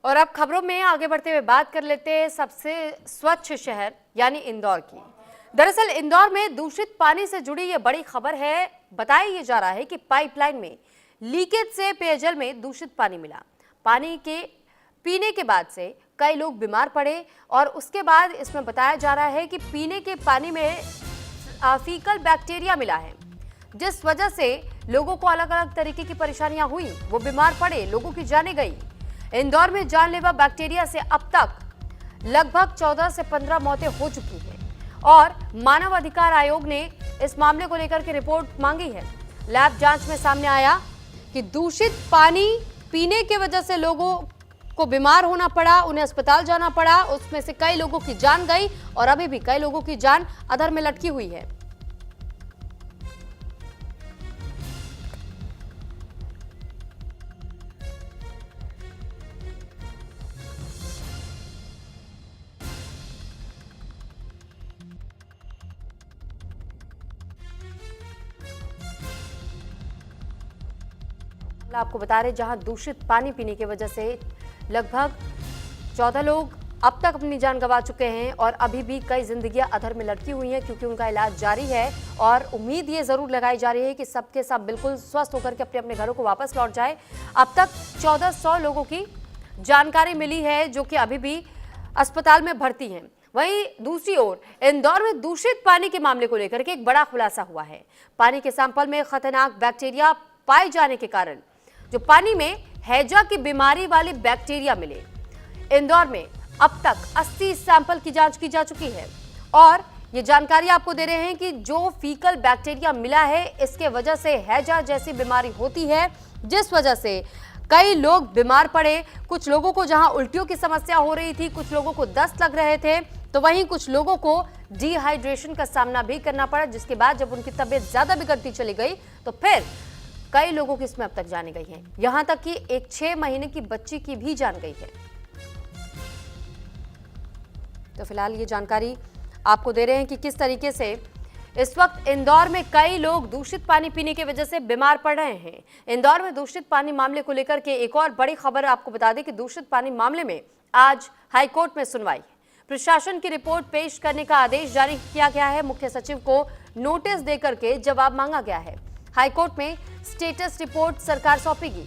और अब खबरों में आगे बढ़ते हुए बात कर लेते हैं सबसे स्वच्छ शहर यानी इंदौर की। दरअसल इंदौर में दूषित पानी से जुड़ी ये बड़ी खबर है। बताया ये जा रहा है कि पाइपलाइन में लीकेज से पेयजल में दूषित पानी मिला। पानी के पीने के बाद से कई लोग बीमार पड़े और उसके बाद इसमें बताया जा रहा है कि पीने के पानी में फीकल बैक्टीरिया मिला है, जिस वजह से लोगों को अलग अलग तरीके की परेशानियां हुई, वो बीमार पड़े, लोगों की जानें गई। इंदौर में जानलेवा बैक्टीरिया से अब तक लगभग 14 से 15 मौतें हो चुकी हैं और मानव अधिकार आयोग ने इस मामले को लेकर के रिपोर्ट मांगी है। लैब जांच में सामने आया कि दूषित पानी पीने की वजह से लोगों को बीमार होना पड़ा, उन्हें अस्पताल जाना पड़ा। उसमें से कई लोगों की जान गई और अभी भी कई लोगों की जान अधर में लटकी हुई है। आपको बता रहे जहां दूषित पानी पीने की वजह से लगभग 14 लोग अब तक अपनी जान गंवा चुके हैं और अभी भी कई जिंदगियां अधर में लटकी हुई हैं, क्योंकि उनका इलाज जारी है और उम्मीद ये जरूर लगाई जा रही है कि सबके सब बिल्कुल स्वस्थ होकर के अपने अपने घरों को वापस लौट जाए। अब तक 1400 लोगों की जानकारी मिली है जो कि अभी भी अस्पताल में भर्ती हैं। वहीं दूसरी ओर इंदौर में दूषित पानी के मामले को लेकर के एक बड़ा खुलासा हुआ है। पानी के सैंपल में खतरनाक बैक्टीरिया पाए जाने के कारण जो पानी में हैजा की बीमारी वाले बैक्टीरिया मिले। इंदौर में अब तक 80 सैंपल की जांच की जा चुकी है और ये जानकारी आपको दे रहे हैं कि जो फीकल बैक्टीरिया मिला है, इसके वजह से हैजा जैसी बीमारी होती है, जिस वजह से कई लोग बीमार पड़े। कुछ लोगों को जहां उल्टियों की समस्या हो रही थी, कुछ लोगों को दस्त लग रहे थे, तो वहीं कुछ लोगों को डिहाइड्रेशन का सामना भी करना पड़ा, जिसके बाद जब उनकी तबीयत ज्यादा बिगड़ती चली गई तो फिर कई लोगों की इसमें अब तक जाने गई है। यहां तक कि एक 6 महीने की बच्ची की भी जान गई है। तो फिलहाल ये जानकारी आपको दे रहे हैं कि किस तरीके से इस वक्त इंदौर में कई लोग दूषित पानी पीने की वजह से बीमार पड़ रहे हैं। इंदौर में दूषित पानी मामले को लेकर के एक और बड़ी खबर आपको बता दें कि दूषित पानी मामले में आज हाईकोर्ट में सुनवाई। प्रशासन की रिपोर्ट पेश करने का आदेश जारी किया गया है। मुख्य सचिव को नोटिस देकर के जवाब मांगा गया है। हाईकोर्ट में स्टेटस रिपोर्ट सरकार सौंपेगी।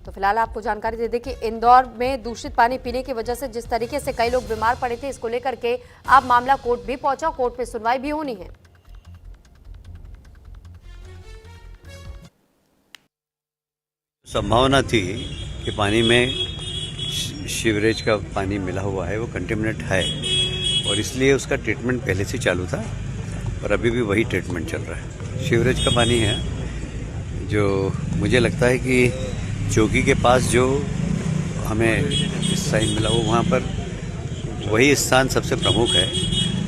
तो फिलहाल आपको जानकारी दे दें कि इंदौर में दूषित पानी पीने की वजह से जिस तरीके से कई लोग बीमार पड़े थे, इसको लेकर के अब मामला कोर्ट भी पहुंचा। कोर्ट में सुनवाई भी होनी है। संभावना थी कि पानी में सीवरेज का पानी मिला हुआ है, वो कंटेमिनेट है और इसलिए उसका ट्रीटमेंट पहले से चालू था और अभी भी वही ट्रीटमेंट चल रहा है। सीवरेज का पानी है जो मुझे लगता है कि चौकी के पास जो हमें साइन मिला वो वहाँ पर वही स्थान सबसे प्रमुख है।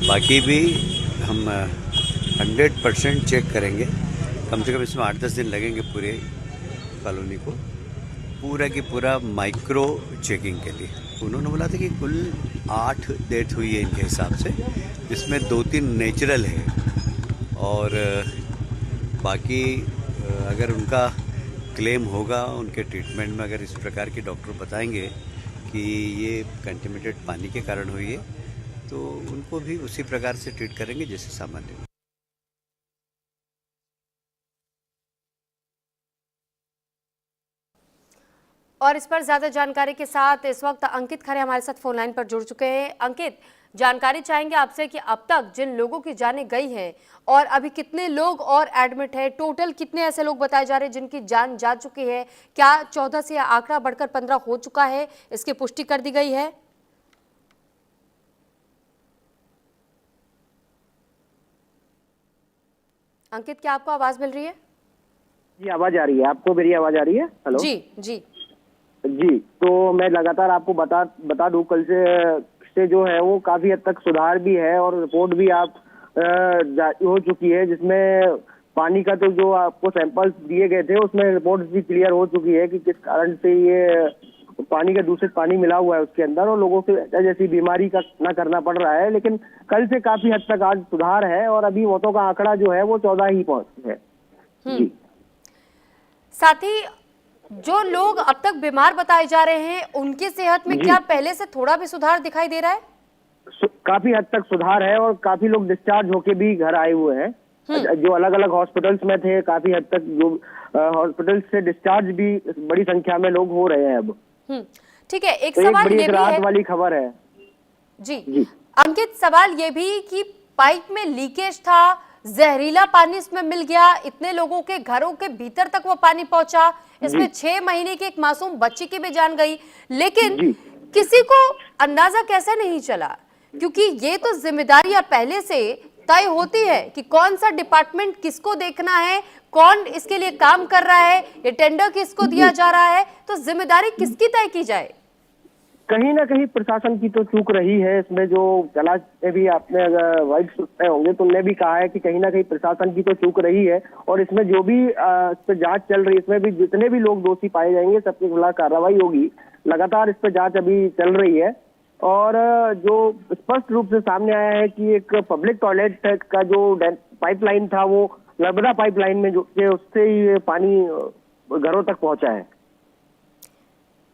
बाकी भी हम 100% चेक करेंगे। कम से कम इसमें 8-10 दिन लगेंगे पूरे कॉलोनी को पूरा की पूरा माइक्रो चेकिंग के लिए। उन्होंने बोला था कि कुल 8 डेथ हुई है इनके हिसाब से, जिसमें 2-3 नेचुरल है और बाकी अगर उनका क्लेम होगा उनके ट्रीटमेंट में, अगर इस प्रकार के डॉक्टर बताएंगे कि ये कंटेमिनेटेड पानी के कारण हुई है, तो उनको भी उसी प्रकार से ट्रीट करेंगे जैसे सामान्य। और इस पर ज्यादा जानकारी के साथ इस वक्त अंकित खरे हमारे साथ फोन लाइन पर जुड़ चुके हैं। अंकित, जानकारी चाहेंगे आपसे कि अब तक जिन लोगों की जानें गई हैं और अभी कितने लोग और एडमिट है, टोटल कितने ऐसे लोग बताए जा रहे हैं जिनकी जान जा चुकी है? क्या 14 से आंकड़ा बढ़कर 15 हो चुका है? इसकी पुष्टि कर दी गई है? अंकित, क्या आपको आवाज मिल रही है? जी आवाज आ रही है। आपको मेरी आवाज आ रही है? हेलो जी जी जी। तो मैं लगातार आपको बता दूं, कल से जो है वो काफी हद तक सुधार भी है और रिपोर्ट भी आप हो चुकी है, जिसमें पानी का तो जो आपको सैंपल्स दिए गए थे उसमें रिपोर्ट भी क्लियर हो चुकी है कि किस कारण से ये पानी का दूषित पानी मिला हुआ है उसके अंदर, और लोगों को जैसी बीमारी का ना करना पड़ रहा है। लेकिन कल से काफी हद तक आज सुधार है और अभी मौतों का आंकड़ा जो है वो 14 ही पहुंच है। जी। साथ ही जो लोग अब तक बीमार बताए जा रहे हैं उनकी सेहत में क्या पहले से थोड़ा भी सुधार दिखाई दे रहा है? काफी हद तक सुधार है और काफी लोग डिस्चार्ज होके भी घर आए हुए हैं। जो अलग अलग हॉस्पिटल्स में थे, काफी हद तक जो हॉस्पिटल से डिस्चार्ज भी बड़ी संख्या में लोग हो रहे हैं अब। ठीक है, एक तो सवाल बड़ी ये भी राहत है वाली खबर है। जी अंकित, सवाल ये भी कि पाइप में लीकेज था, जहरीला पानी इसमें मिल गया, इतने लोगों के घरों के भीतर तक वो पानी पहुंचा, इसमें 6 महीने की एक मासूम बच्ची की भी जान गई, लेकिन किसी को अंदाजा कैसे नहीं चला? क्योंकि ये तो जिम्मेदारियां पहले से तय होती है कि कौन सा डिपार्टमेंट किसको देखना है, कौन इसके लिए काम कर रहा है, ये टेंडर किसको दिया जा रहा है, तो जिम्मेदारी किसकी तय की जाए? कहीं ना कहीं प्रशासन की तो चूक रही है इसमें। जो कैलाश ने भी, आपने अगर वाइट सुनते होंगे तो उन्होंने भी कहा है कि कहीं ना कहीं प्रशासन की तो चूक रही है, और इसमें जो भी इस पर जांच चल रही है, इसमें भी जितने भी लोग दोषी पाए जाएंगे सबके खिलाफ कार्रवाई होगी। लगातार इस पर जांच अभी चल रही है, और जो स्पष्ट रूप से सामने आया है कि एक पब्लिक टॉयलेट का जो पाइपलाइन था वो नर्मदा पाइपलाइन में जो उससे ही पानी घरों तक पहुंचा है।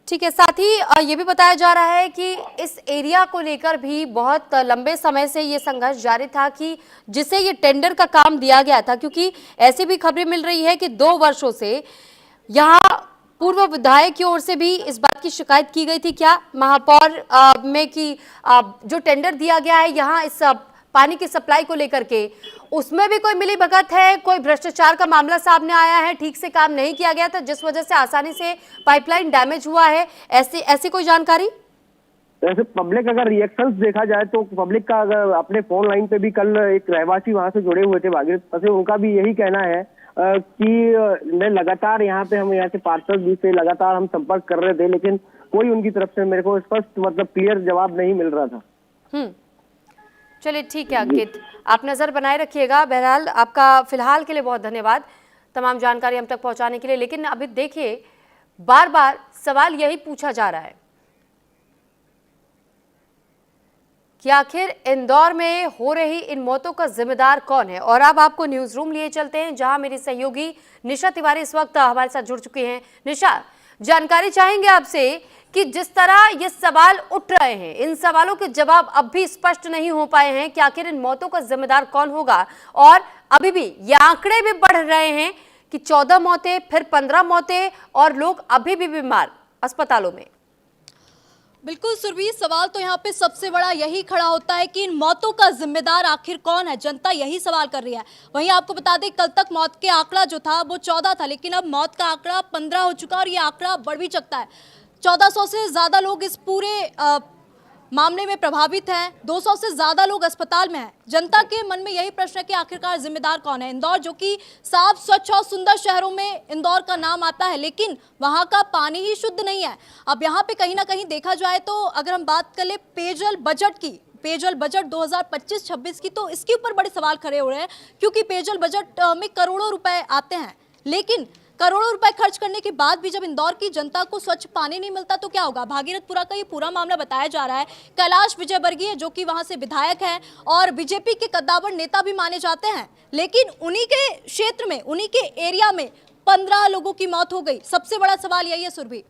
ठीक है, साथ ही ये भी बताया जा रहा है कि इस एरिया को लेकर भी बहुत लंबे समय से ये संघर्ष जारी था कि जिसे ये टेंडर का काम दिया गया था, क्योंकि ऐसी भी खबरें मिल रही है कि 2 वर्षों से यहाँ पूर्व विधायक की ओर से भी इस बात की शिकायत की गई थी क्या महापौर में कि जो टेंडर दिया गया है यहाँ इस पानी की सप्लाई को लेकर के, उसमें भी कोई मिलीभगत है, कोई भ्रष्टाचार का मामला सामने आया है, ठीक से काम नहीं किया गया था जिस वजह से आसानी से पाइपलाइन डैमेज हुआ है, ऐसी कोई जानकारी? वैसे पब्लिक अगर रिएक्शंस देखा जाए तो पब्लिक का, अगर अपने फोन लाइन पे भी कल एक रहवासी वहां से जुड़े हुए थे भागीरथ से, उनका भी यही कहना है कि मैं लगातार यहाँ पे, हम यहाँ के पार्षद भी से लगातार हम संपर्क कर रहे थे, लेकिन कोई उनकी तरफ से मेरे को स्पष्ट मतलब क्लियर जवाब नहीं मिल रहा था। चलिए ठीक है अंकित, आप नजर बनाए रखिएगा। बहरहाल आपका फिलहाल के लिए बहुत धन्यवाद तमाम जानकारी हम तक पहुंचाने के लिए। लेकिन अभी देखिए, बार बार सवाल यही पूछा जा रहा है कि आखिर इंदौर में हो रही इन मौतों का जिम्मेदार कौन है। और अब आपको न्यूज रूम लिए चलते हैं, जहां मेरी सहयोगी निशा तिवारी इस वक्त हमारे साथ जुड़ चुकी हैं। निशा, जानकारी चाहेंगे आपसे कि जिस तरह ये सवाल उठ रहे हैं, इन सवालों के जवाब अब भी स्पष्ट नहीं हो पाए हैं कि आखिर इन मौतों का जिम्मेदार कौन होगा, और अभी भी ये आंकड़े भी बढ़ रहे हैं कि 14 मौतें, फिर 15 मौतें, और लोग अभी भी बीमार अस्पतालों में। बिल्कुल सुरभि, सवाल तो यहाँ पे सबसे बड़ा यही खड़ा होता है कि इन मौतों का जिम्मेदार आखिर कौन है। जनता यही सवाल कर रही है। वहीं आपको बता दें, कल तक मौत के आंकड़ा जो था वो 14 था, लेकिन अब मौत का आंकड़ा 15 हो चुका, और ये आंकड़ा बढ़ भी सकता है। 1400 से ज्यादा लोग इस पूरे मामले में प्रभावित हैं, 200 से ज्यादा लोग अस्पताल में हैं। जनता के मन में यही प्रश्न है कि आखिरकार जिम्मेदार कौन है। इंदौर जो कि साफ, स्वच्छ और सुंदर शहरों में इंदौर का नाम आता है, लेकिन वहां का पानी ही शुद्ध नहीं है। अब यहाँ पे कहीं ना कहीं देखा जाए तो अगर हम बात कर ले पेयजल बजट की, पेयजल बजट 2025-26 की, तो इसके ऊपर बड़े सवाल खड़े हो रहे हैं, क्योंकि पेयजल बजट में करोड़ों रुपए आते हैं, लेकिन करोड़ों रुपए खर्च करने के बाद भी जब इंदौर की जनता को स्वच्छ पानी नहीं मिलता तो क्या होगा। भागीरथपुरा का ये पूरा मामला बताया जा रहा है। कैलाश विजयवर्गीय जो कि वहां से विधायक हैं और बीजेपी के कद्दावर नेता भी माने जाते हैं, लेकिन उन्हीं के क्षेत्र में, उन्हीं के एरिया में 15 लोगों की मौत हो गई। सबसे बड़ा सवाल यही है सुरभि।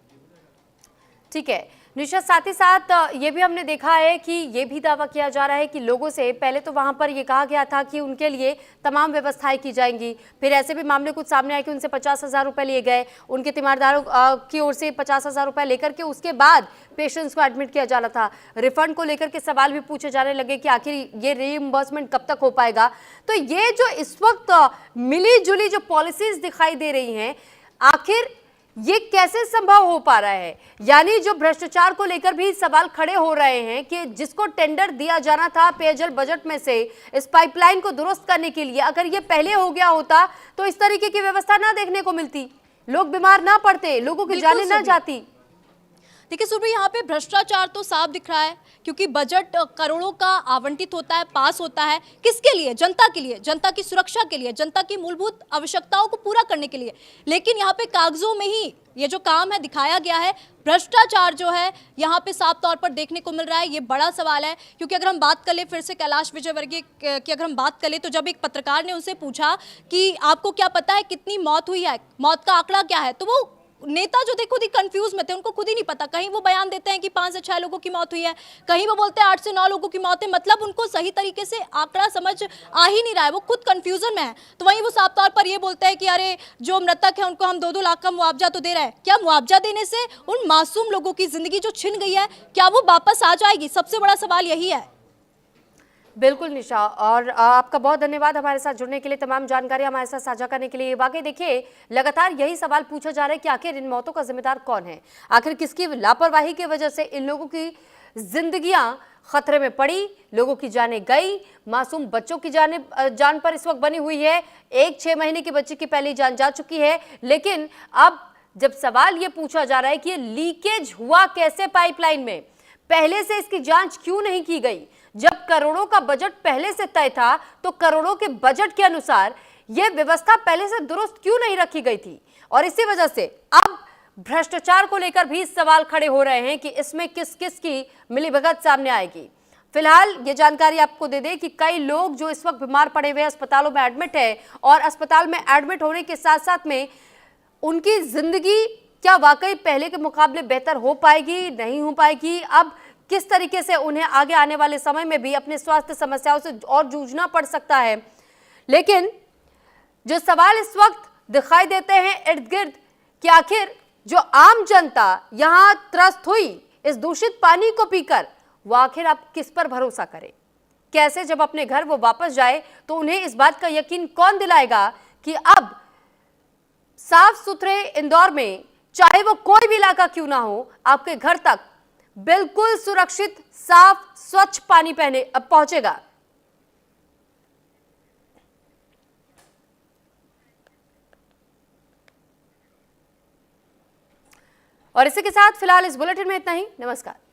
ठीक है निशा, साथ ही साथ ये भी हमने देखा है कि ये भी दावा किया जा रहा है कि लोगों से पहले तो वहां पर ये कहा गया था कि उनके लिए तमाम व्यवस्थाएं की जाएंगी, फिर ऐसे भी मामले कुछ सामने आए कि उनसे 50,000 रुपए लिए गए, उनके तीमारदारों की ओर से 50,000 रुपए लेकर के उसके बाद पेशेंट्स को एडमिट किया जाना था। रिफंड को लेकर के सवाल भी पूछे जाने लगे कि आखिर ये रीइंबर्समेंट कब तक हो पाएगा। तो ये जो इस वक्त मिली जुली जो पॉलिसीज दिखाई दे रही हैं, आखिर ये कैसे संभव हो पा रहा है? यानी जो भ्रष्टाचार को लेकर भी सवाल खड़े हो रहे हैं कि जिसको टेंडर दिया जाना था पेयजल बजट में से इस पाइपलाइन को दुरुस्त करने के लिए, अगर ये पहले हो गया होता तो इस तरीके की व्यवस्था ना देखने को मिलती, लोग बीमार ना पड़ते, लोगों की जानें ना जाती। देखिए सुरभि, यहाँ पे भ्रष्टाचार तो साफ दिख रहा है, क्योंकि बजट करोड़ों का आवंटित होता है, पास होता है, किसके लिए? जनता के लिए, जनता की सुरक्षा के लिए, जनता की मूलभूत आवश्यकताओं को पूरा करने के लिए। लेकिन यहाँ पे कागजों में ही ये जो काम है दिखाया गया है, भ्रष्टाचार जो है यहाँ पे साफ तौर पर देखने को मिल रहा है। ये बड़ा सवाल है, क्योंकि अगर हम बात कर ले फिर से कैलाश विजयवर्गीय की अगर हम बात कर ले, तो जब एक पत्रकार ने उनसे पूछा कि आपको क्या पता है कितनी मौत हुई है, मौत का आंकड़ा क्या है, तो वो नेता जो थे खुद ही कंफ्यूज में थे, उनको खुद ही नहीं पता। कहीं वो बयान देते हैं कि 5 से 6 लोगों की मौत हुई है, कहीं वो बोलते हैं 8 से 9 लोगों की मौत है, मतलब उनको सही तरीके से आंकड़ा समझ आ ही नहीं रहा है, वो खुद कंफ्यूजन में है। तो वहीं वो साफ तौर पर ये बोलते हैं कि अरे जो मृतक है उनको हम 2-2 लाख का मुआवजा तो दे रहे हैं। क्या मुआवजा देने से उन मासूम लोगों की जिंदगी जो छिन गई है, क्या वो वापस आ जाएगी? सबसे बड़ा सवाल यही है। बिल्कुल निशा, और आपका बहुत धन्यवाद हमारे साथ जुड़ने के लिए, तमाम जानकारी हमारे साथ साझा करने के लिए। वाकई देखिए, लगातार यही सवाल पूछा जा रहा है कि आखिर इन मौतों का जिम्मेदार कौन है, आखिर किसकी लापरवाही की वजह से इन लोगों की जिंदगियां खतरे में पड़ी, लोगों की जानें गई, मासूम बच्चों की जान पर इस वक्त बनी हुई है। एक 6 महीने की बच्ची की पहली जान जा चुकी है। लेकिन अब जब सवाल ये पूछा जा रहा है कि ये लीकेज हुआ कैसे पाइपलाइन में, पहले से इसकी जांच क्यों नहीं की गई? जब करोड़ों का बजट पहले से तय था, तो करोड़ों के बजट के अनुसार यह व्यवस्था पहले से दुरुस्त क्यों नहीं रखी गई थी? और इसी वजह से अब भ्रष्टाचार को लेकर भी सवाल खड़े हो रहे हैं कि इसमें किस किस की मिलीभगत सामने आएगी। फिलहाल ये जानकारी आपको दे दें कि कई लोग जो इस वक्त बीमार पड़े हुए अस्पतालों में एडमिट है, और अस्पताल में एडमिट होने के साथ साथ में उनकी जिंदगी क्या वाकई पहले के मुकाबले बेहतर हो पाएगी, नहीं हो पाएगी, अब किस तरीके से उन्हें आगे आने वाले समय में भी अपने स्वास्थ्य समस्याओं से और जूझना पड़ सकता है। लेकिन जो सवाल इस वक्त दिखाई देते हैं इर्द गिर्द कि आखिर जो आम जनता यहां त्रस्त हुई इस दूषित पानी को पीकर, वो आखिर आप किस पर भरोसा करें? कैसे जब अपने घर वो वापस जाए तो उन्हें इस बात का यकीन कौन दिलाएगा कि अब साफ सुथरे इंदौर में, चाहे वो कोई भी इलाका क्यों ना हो, आपके घर तक बिल्कुल सुरक्षित, साफ, स्वच्छ पानी पहुंचेगा। और इसी के साथ फिलहाल इस बुलेटिन में इतना ही। नमस्कार।